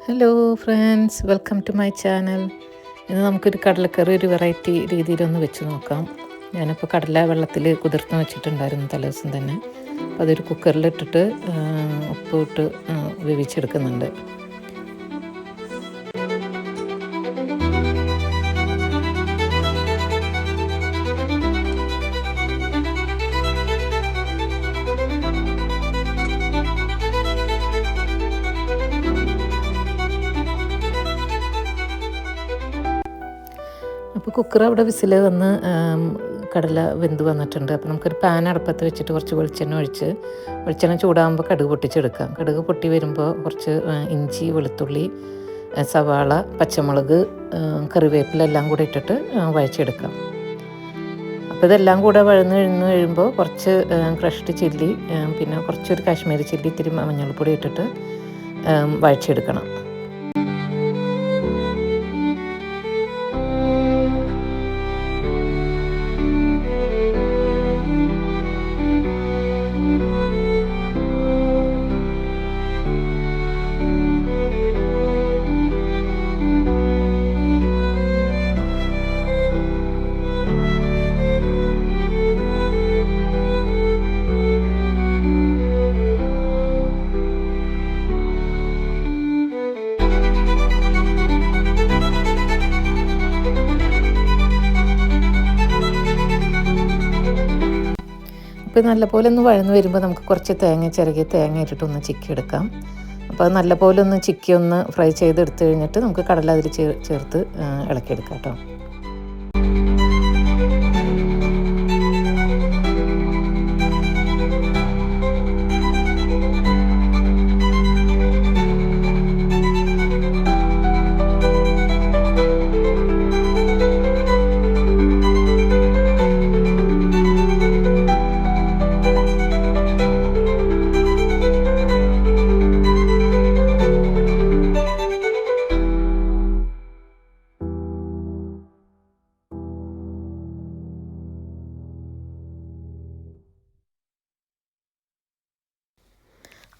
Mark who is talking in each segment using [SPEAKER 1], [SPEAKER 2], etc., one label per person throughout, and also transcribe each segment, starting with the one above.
[SPEAKER 1] Hello friends, welcome to my channel. ഇന്ന് നമുക്കൊരു കടലക്കറി ഒരു വെറൈറ്റി രീതിയിലൊന്ന് വെച്ച് നോക്കാം. ഞാനിപ്പോൾ കടല വെള്ളത്തിൽ കുതിർത്ത് വെച്ചിട്ടുണ്ടായിരുന്നു തലേദിവസം തന്നെ. അപ്പോൾ അതൊരു കുക്കറിലിട്ടിട്ട് ഉപ്പ് ഇട്ട് വേവിച്ചെടുക്കുന്നുണ്ട്. അപ്പോൾ കുക്കർ അവിടെ വിസിൽ വന്ന് കടല വെന്ത് വന്നിട്ടുണ്ട്. അപ്പോൾ നമുക്കൊരു പാൻ അടുപ്പത്ത് വെച്ചിട്ട് കുറച്ച് വെളിച്ചെണ്ണ ചൂടാകുമ്പോൾ കടുക് പൊട്ടിച്ചെടുക്കാം. കടുക് പൊട്ടി വരുമ്പോൾ കുറച്ച് ഇഞ്ചി, വെളുത്തുള്ളി, സവാള, പച്ചമുളക്, കറിവേപ്പില എല്ലാം കൂടെ ഇട്ടിട്ട് വഴച്ചെടുക്കാം. അപ്പോൾ ഇതെല്ലാം കൂടെ വഴന്ന് കഴിയുമ്പോൾ കുറച്ച് ക്രഷ്ഡ് ചില്ലി, പിന്നെ കുറച്ചൊരു കാശ്മീരി ചില്ലി, ഇത്തിരി മഞ്ഞൾപ്പൊടി ഇട്ടിട്ട് വഴച്ചെടുക്കണം. ഇപ്പോൾ നല്ലപോലെ ഒന്ന് വഴന്ന് വരുമ്പോൾ നമുക്ക് കുറച്ച് ചിരകിയ തേങ്ങ ഇട്ടിട്ടൊന്ന് ചിക്കി എടുക്കാം. അപ്പോൾ അത് നല്ലപോലെ ഒന്ന് ചിക്കി ഒന്ന് ഫ്രൈ ചെയ്തെടുത്ത് കഴിഞ്ഞിട്ട് നമുക്ക് കടല അതിൽ ചേർത്ത് ഇളക്കിയെടുക്കാം കേട്ടോ.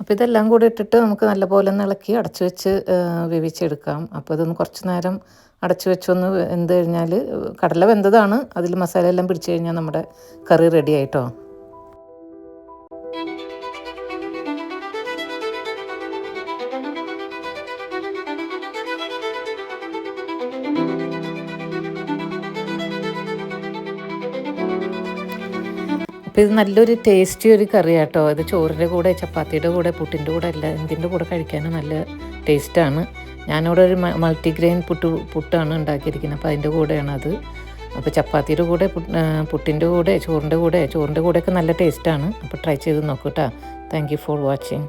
[SPEAKER 1] അപ്പോൾ ഇതെല്ലാം കൂടി ഇട്ടിട്ട് നമുക്ക് നല്ലപോലെ ഒന്ന് ഇളക്കി അടച്ചു വെച്ച് വേവിച്ചെടുക്കാം. അപ്പോൾ ഇതൊന്ന് കുറച്ച് നേരം അടച്ചു വെച്ചൊന്ന് വെന്ത് കഴിഞ്ഞാൽ കടല വെന്തതാണ്, അതിൽ മസാല എല്ലാം പിടിച്ചു കഴിഞ്ഞാൽ നമ്മുടെ കറി റെഡി ആയിട്ടോ. അപ്പോൾ ഇത് നല്ലൊരു ടേസ്റ്റി ഒരു കറി കേട്ടോ. ഇത് ചോറിൻ്റെ കൂടെ, ചപ്പാത്തിയുടെ കൂടെ, പുട്ടിൻ്റെ കൂടെ എല്ലാം എന്തിൻ്റെ കൂടെ കഴിക്കാനും നല്ല ടേസ്റ്റാണ്. ഞാനിവിടെ ഒരു മൾട്ടിഗ്രെയിൻ പുട്ടാണ് ഉണ്ടാക്കിയിരിക്കുന്നത്. അപ്പോൾ അതിൻ്റെ കൂടെയാണ് അത്. അപ്പോൾ ചപ്പാത്തിയുടെ കൂടെ, പുട്ടിൻ്റെ കൂടെ, ചോറിൻ്റെ കൂടെയൊക്കെ നല്ല ടേസ്റ്റാണ്. അപ്പോൾ ട്രൈ ചെയ്ത് നോക്കൂ കേട്ടോ. Thank you for watching.